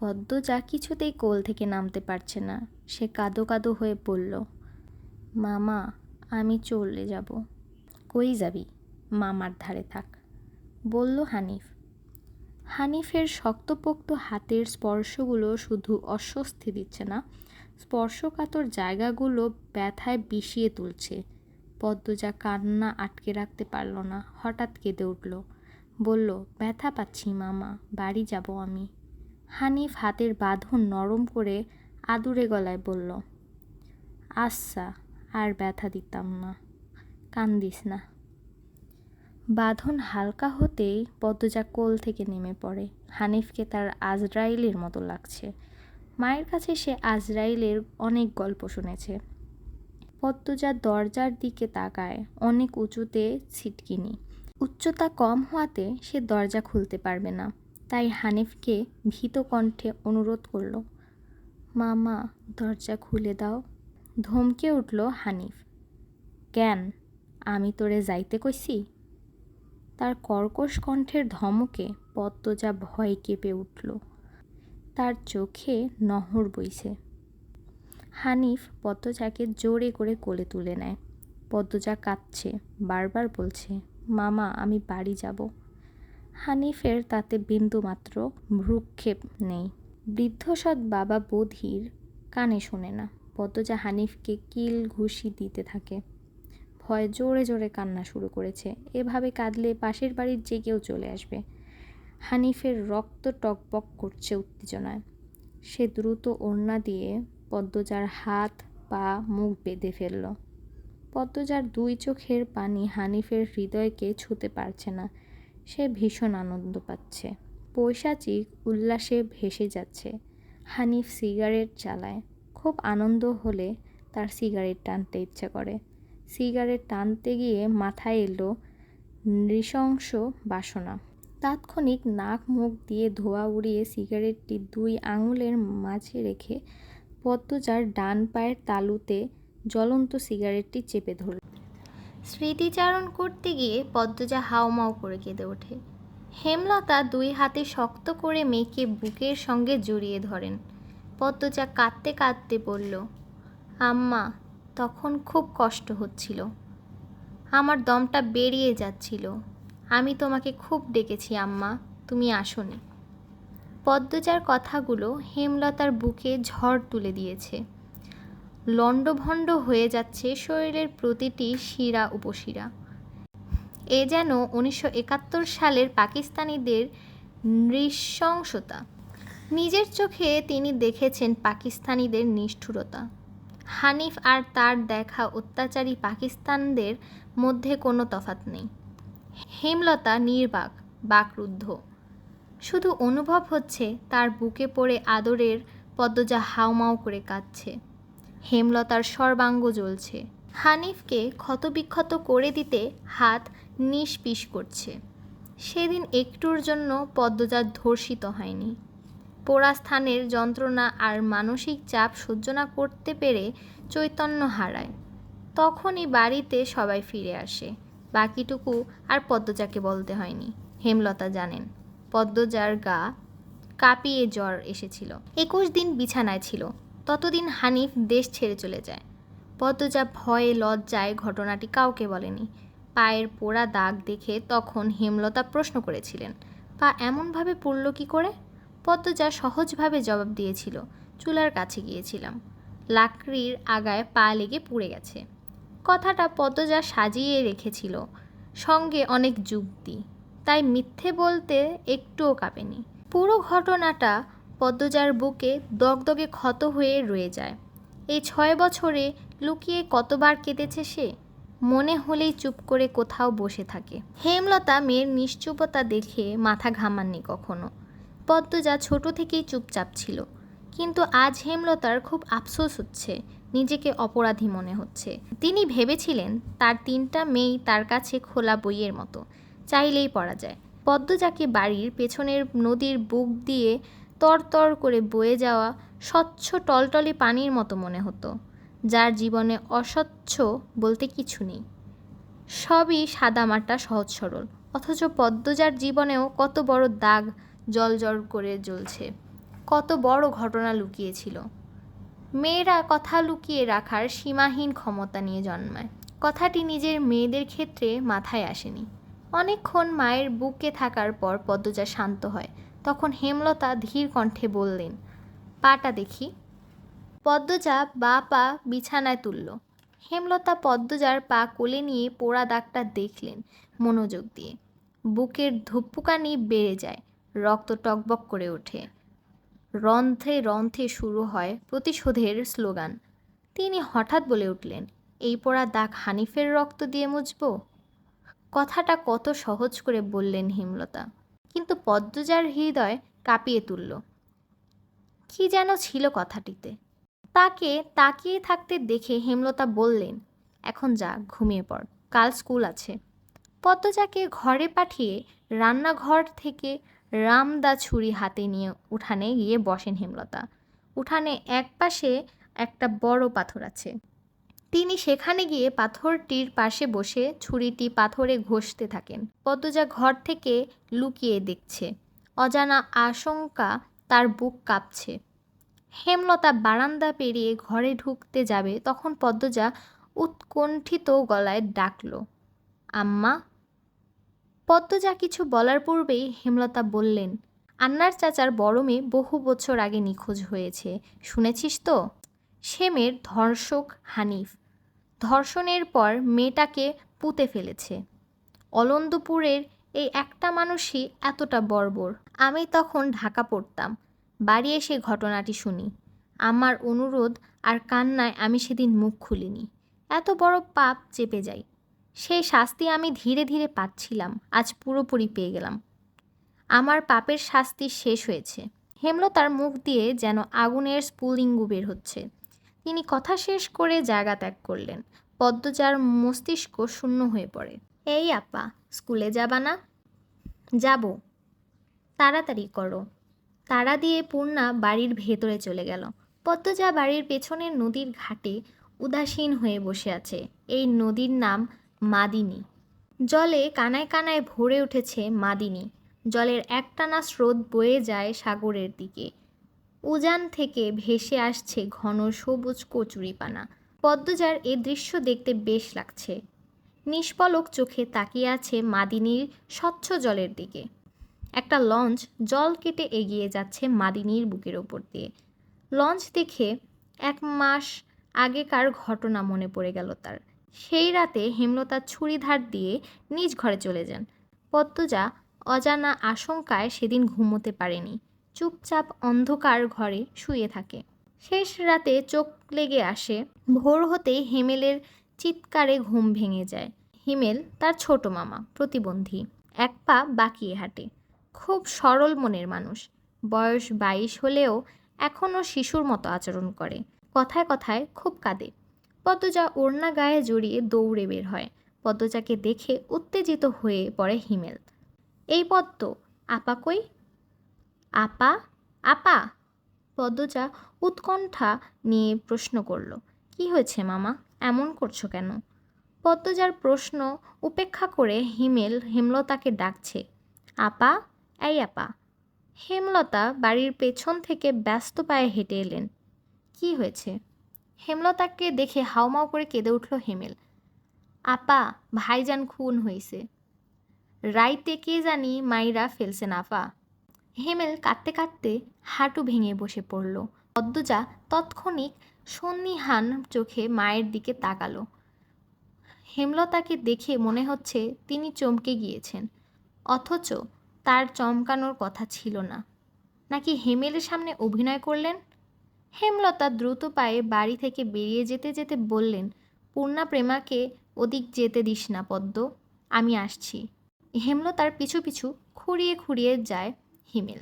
পদ্মজা কিছুতেই কোল থেকে নামতে পারছে না। সে কাঁদো কাঁদো হয়ে বলল, মামা আমি চলে যাব। কই যাবি? মামার ধারে থাক, বলল হানিফ। হানিফের শক্তপোক্ত হাতের স্পর্শগুলো শুধু অস্বস্তি দিচ্ছে না, স্পর্শকাতর জায়গাগুলো ব্যথায় বিষিয়ে তুলছে। পদ্মজা কান্না আটকে রাখতে পারল না, হঠাৎ কেঁদে উঠল। বলল, ব্যথা পাচ্ছি মামা, বাড়ি যাব আমি। হানিফ হাতের বাঁধন নরম করে আদুরে গলায় বলল, আচ্ছা আর ব্যথা দিতাম না, কান্দিস না। বাঁধন হালকা হতেই পদ্মজা কোল থেকে নেমে পড়ে। হানিফকে তার আজরাইলের মতো লাগছে। মায়ের কাছে সে আজরাইলের অনেক গল্প শুনেছে। পদ্মজা দরজার দিকে তাকায়, অনেক উঁচুতে ছিটকিনি। উচ্চতা কম হওয়াতে সে দরজা খুলতে পারবে না, তাই হানিফকে ভীত কণ্ঠে অনুরোধ করল, মামা দরজা খুলে দাও। ধমকে উঠল হানিফ, কেন, আমি তোরে যাইতে কইছি? তার কর্কশ কণ্ঠের ধমকে পদ্মজা ভয় কেঁপে উঠল। তার চোখে নহর বইছে। হানিফ পদ্মজাকে জোরে করে কোলে তুলে নেয়। পদ্মজা কাঁদছে, বারবার বলছে, মামা আমি বাড়ি যাব। হানিফের তাতে বিন্দুমাত্র ভ্রূক্ষেপ নেই। বৃদ্ধসৎ বাবা বধির কানে শোনে না। পদ্মজা হানিফকে কিল ঘুষি দিতে থাকে। ভয়ে জোরে জোরে কান্না শুরু করেছে। এভাবে কাঁদলে পাশের বাড়ির যে কেউ চলে আসবে। হানিফের রক্ত টকবক করছে উত্তেজনায়। সে দ্রুত ওড়না দিয়ে পদ্মজার হাত পা মুখ বেঁধে ফেলল। পদ্মজার দুই চোখের পানি হানিফের হৃদয়কে ছুঁতে পারছে না। সে ভীষণ আনন্দ পাচ্ছে, পৈশাচিক উল্লাসে ভেসে যাচ্ছে। হানিফ সিগারেট জ্বালায়। খুব আনন্দ হলে তার সিগারেট টানতে ইচ্ছা করে। সিগারেট টানতে গিয়ে মাথায় এলো নৃশংস বাসনা। তাৎক্ষণিক নাক মুখ দিয়ে ধোঁয়া উড়িয়ে সিগারেটটি দুই আঙুলের মাঝে রেখে পদ্মজার ডান পায়ের তালুতে জ্বলন্ত সিগারেটটি চেপে ধরল। স্মৃতিচারণ করতে গিয়ে পদ্মজা হাউমাউ করে কেঁদে ওঠে। হেমলতা দুই হাতে শক্ত করে মেয়েকে বুকের সঙ্গে জড়িয়ে ধরেন। পদ্মজা কাঁদতে কাঁদতে বলল, আম্মা তখন খুব কষ্ট হচ্ছিল, আমার দমটা বেরিয়ে যাচ্ছিল, আমি তোমাকে খুব ডেকেছি আম্মা, তুমি আসোনি। পদ্মজার কথাগুলো হেমলতার বুকে ঝড় তুলে দিয়েছে। লণ্ডভণ্ড হয়ে যাচ্ছে শরীরের প্রতিটি শিরা উপশিরা। এ যেন 1971 সালের পাকিস্তানিদের নৃশংসতা। নিজের চোখে তিনি দেখেছেন পাকিস্তানিদের নিষ্ঠুরতা। হানিফ আর তার দেখা অত্যাচারী পাকিস্তানদের মধ্যে কোনো তফাৎ নেই। হেমলতা নির্বাক, বাকরুদ্ধ। শুধু অনুভব হচ্ছে তার বুকে পড়ে আদরের পদ্মজা হাউমাউ করে কাঁদছে। হেমলতার সর্বাঙ্গ জ্বলছে। হানিফকে ক্ষতবিক্ষত করে দিতে হাত নিষ্পিস করছে। সেদিন একটুর জন্য পদ্মজা ধর্ষিত হয়নি। পোড়া স্থানের যন্ত্রণা আর মানসিক চাপ সহ্য না করতে পেরে চৈতন্য হারায়। তখনই বাড়িতে সবাই ফিরে আসে। বাকিটুকু আর পদ্মজাকে বলতে হয়নি। হেমলতা জানেন পদ্মজার গা কাঁপিয়ে জ্বর এসেছিল। 21 দিন বিছানায় ছিল। ততদিন হানিফ দেশ ছেড়ে চলে যায়। পদ্মজা ভয়ে লজ্জায় ঘটনাটি কাউকে বলেনি। পায়ের পোড়া দাগ দেখে তখন হেমলতা প্রশ্ন করেছিলেন, পা এমনভাবে পুড়ল কী করে? পদ্মজা সহজভাবে জবাব দিয়েছিল, চুলার কাছে গিয়েছিলাম, লাকড়ির আগায় পা লেগে পুড়ে গেছে। কথাটা পদ্মজা সাজিয়ে রেখেছিল, সঙ্গে অনেক যুক্তি, তাই মিথ্যে বলতে একটুও কাঁপেনি। পুরো ঘটনাটা পদ্মজার বুকে দগদগে ক্ষত হয়ে রয়ে যায়। এই 6 বছরে লুকিয়ে কতবার কেঁদেছে সে। মনে হলেই চুপ করে কোথাও বসে থাকে। হেমলতা মেয়ের নিশ্চুপতা দেখে মাথা ঘামাননি কখনো। পদ্মজা ছোট থেকেই চুপচাপ ছিল, কিন্তু আজ হেমলতার খুব আফসোস হচ্ছে, নিজেকে অপরাধী মনে হচ্ছে। তিনি ভেবেছিলেন তার 3টা মেয়েই তার কাছে খোলা বইয়ের মতো, চাইলেই পড়া যায়। পদ্মজাকে বাড়ির পেছনের নদীর বুক দিয়ে তরতর করে বয়ে যাওয়া স্বচ্ছ টলটলে পানির মতো মনে হতো, যার জীবনে অস্বচ্ছ বলতে কিছু নেই। সবই সাদামাটা সহজ সরল, অথচ পদ্মজার জীবনেও কত বড় দাগ জলজল করে জ্বলছে। কত বড় ঘটনা লুকিয়েছিল। মেয়েরা কথা লুকিয়ে রাখার সীমাহীন ক্ষমতা নিয়ে জন্মায়। কথাটি নিজের মেয়েদের ক্ষেত্রে মাথায় আসেনি। অনেকক্ষণ মায়ের বুকে থাকার পর পদ্মজা শান্ত হয়। তখন হেমলতা ধীর কণ্ঠে বললেন, পাটা দেখি। পদ্মজা বা পা বিছানায় তুলল। হেমলতা পদ্মজার পা কোলে নিয়ে পোড়া দাগটা দেখলেন মনোযোগ দিয়ে। বুকের ধুকপুকানি বেড়ে যায়, রক্ত টকবক করে ওঠে। রন্ধ্রে রন্ধ্রে শুরু হয় প্রতিশোধের স্লোগান। তিনি হঠাৎ বলে উঠলেন, এই পোড়া দাগ হানিফের রক্ত দিয়ে মুছব। কথাটা কত সহজ করে বললেন হেমলতা, কিন্তু পদ্মজার হৃদয় কাঁপিয়ে তুলল। কি যেন ছিল কথাটিতে। তাকে তাকিয়ে থাকতে দেখে হেমলতা বললেন, এখন যা, ঘুমিয়ে পড়, কাল স্কুল আছে। পদ্মজাকে ঘরে পাঠিয়ে রান্নাঘর থেকে রামদা ছুরি হাতে নিয়ে উঠানে গিয়ে বসেন হেমলতা। উঠানে একপাশে একটা বড় পাথর আছে। তিনি সেখানে গিয়ে পাথরটির পাশে বসে ছুরিটি পাথরে ঘষতে থাকেন। পদ্মজা ঘর থেকে লুকিয়ে দেখছে। অজানা আশঙ্কা তার বুক কাঁপছে। হেমলতা বারান্দা পেরিয়ে ঘরে ঢুকতে যাবে, তখন পদ্মজা উৎকণ্ঠিত গলায় ডাকল, আম্মা। পদ্মজা কিছু বলার পূর্বেই হেমলতা বললেন, আন্নার চাচার বড় মেয়ে বহু বছর আগে নিখোঁজ হয়েছে, শুনেছিস তো? সে মেয়ের ধর্ষক হানিফ। ধর্ষণের পর মেয়েটাকে পুঁতে ফেলেছে। অলন্দপুরের এই একটা মানুষই এতটা বর্বর। আমি তখন ঢাকা পড়তাম। বাড়ি এসে ঘটনাটি শুনি। আমার অনুরোধ আর কান্নায় আমি সেদিন মুখ খুলিনি। এত বড় পাপ চেপে যাই। সেই শাস্তি আমি ধীরে ধীরে পাচ্ছিলাম, আজ পুরোপুরি পেয়ে গেলাম। আমার পাপের শাস্তি শেষ হয়েছে। হেমলতার মুখ দিয়ে যেন আগুনের স্ফুলিঙ্গ বের হচ্ছে। তিনি কথা শেষ করে জায়গা ত্যাগ করলেন। পদ্মজার মস্তিষ্ক শূন্য হয়ে পড়ে। এই আপা, স্কুলে যাবা না? যাব। তাড়াতাড়ি করো। তাড়া দিয়ে পূর্ণা বাড়ির ভেতরে চলে গেল। পদ্মজা বাড়ির পেছনের নদীর ঘাটে উদাসীন হয়ে বসে আছে। এই নদীর নাম মাদিনী। জলে কানায় কানায় ভরে উঠেছে মাদিনী। জলের একটানা স্রোত বয়ে যায় সাগরের দিকে। উজান থেকে ভেসে আসছে ঘন সবুজ কচুরিপানা। পদ্মজার এ দৃশ্য দেখতে বেশ লাগছে। নিষ্পলক চোখে তাকিয়ে আছে মাদিনীর স্বচ্ছ জলের দিকে। একটা লঞ্চ জল কেটে এগিয়ে যাচ্ছে মাদিনীর বুকের ওপর দিয়ে। লঞ্চ দেখে 1 মাস আগেকার ঘটনা মনে পড়ে গেল তার। সেই রাতে হেমলতা ছুরি ধার দিয়ে নিজ ঘরে চলে যান। পদ্মজা অজানা আশঙ্কায় সেদিন ঘুমোতে পারেনি। চুপচাপ অন্ধকার ঘরে শুয়ে থাকে। শেষ রাতে চোখ লেগে আসে। ভোর হতেই হেমেলের চিৎকারে ঘুম ভেঙে যায়। হিমেল তার ছোট মামা, প্রতিবন্ধী, 1 পা বাঁকিয়ে হাঁটে। খুব সরল মনের মানুষ। বয়স 22 হলেও এখনও শিশুর মতো আচরণ করে। কথায় কথায় খুব কাঁদে। পদ্মজা ওড়না গায়ে জড়িয়ে দৌড়ে বের হয়। পদ্মজাকে দেখে উত্তেজিত হয়ে পড়ে হিমেল। এই পদ্ম, আপা কই? আপা, আপা। পদ্মজা উৎকণ্ঠা নিয়ে প্রশ্ন করল, কি হয়েছে মামা, এমন করছো কেন? পদ্মজার প্রশ্ন উপেক্ষা করে হিমেল হেমলতাকে ডাকছে, আপা, এই আপা। হেমলতা বাড়ির পেছন থেকে ব্যস্ত পায়ে হেঁটে এলেন। কি হয়েছে? হেমলতাকে দেখে হাউমাউ করে কেঁদে উঠল হিমেল। আপা, ভাইজান খুন হইছে। রাইতে কে জানি মাইরা ফেলছেন আপা। হেমেল কাঁদতে কাঁদতে হাঁটু ভেঙে বসে পড়ল। পদ্মজা তৎক্ষণিক সন্নিহান চোখে মায়ের দিকে তাকালো। হেমলতাকে দেখে মনে হচ্ছে তিনি চমকে গিয়েছেন, অথচ তার চমকানোর কথা ছিল না। নাকি হেমেলের সামনে অভিনয় করলেন? হেমলতা দ্রুত পায়ে বাড়ি থেকে বেরিয়ে যেতে যেতে বললেন, পূর্ণা প্রেমাকে ওদিক যেতে দিস না পদ্ম, আমি আসছি। হেমলতার পিছু পিছু খুঁড়িয়ে খুঁড়িয়ে যায় হিমেল।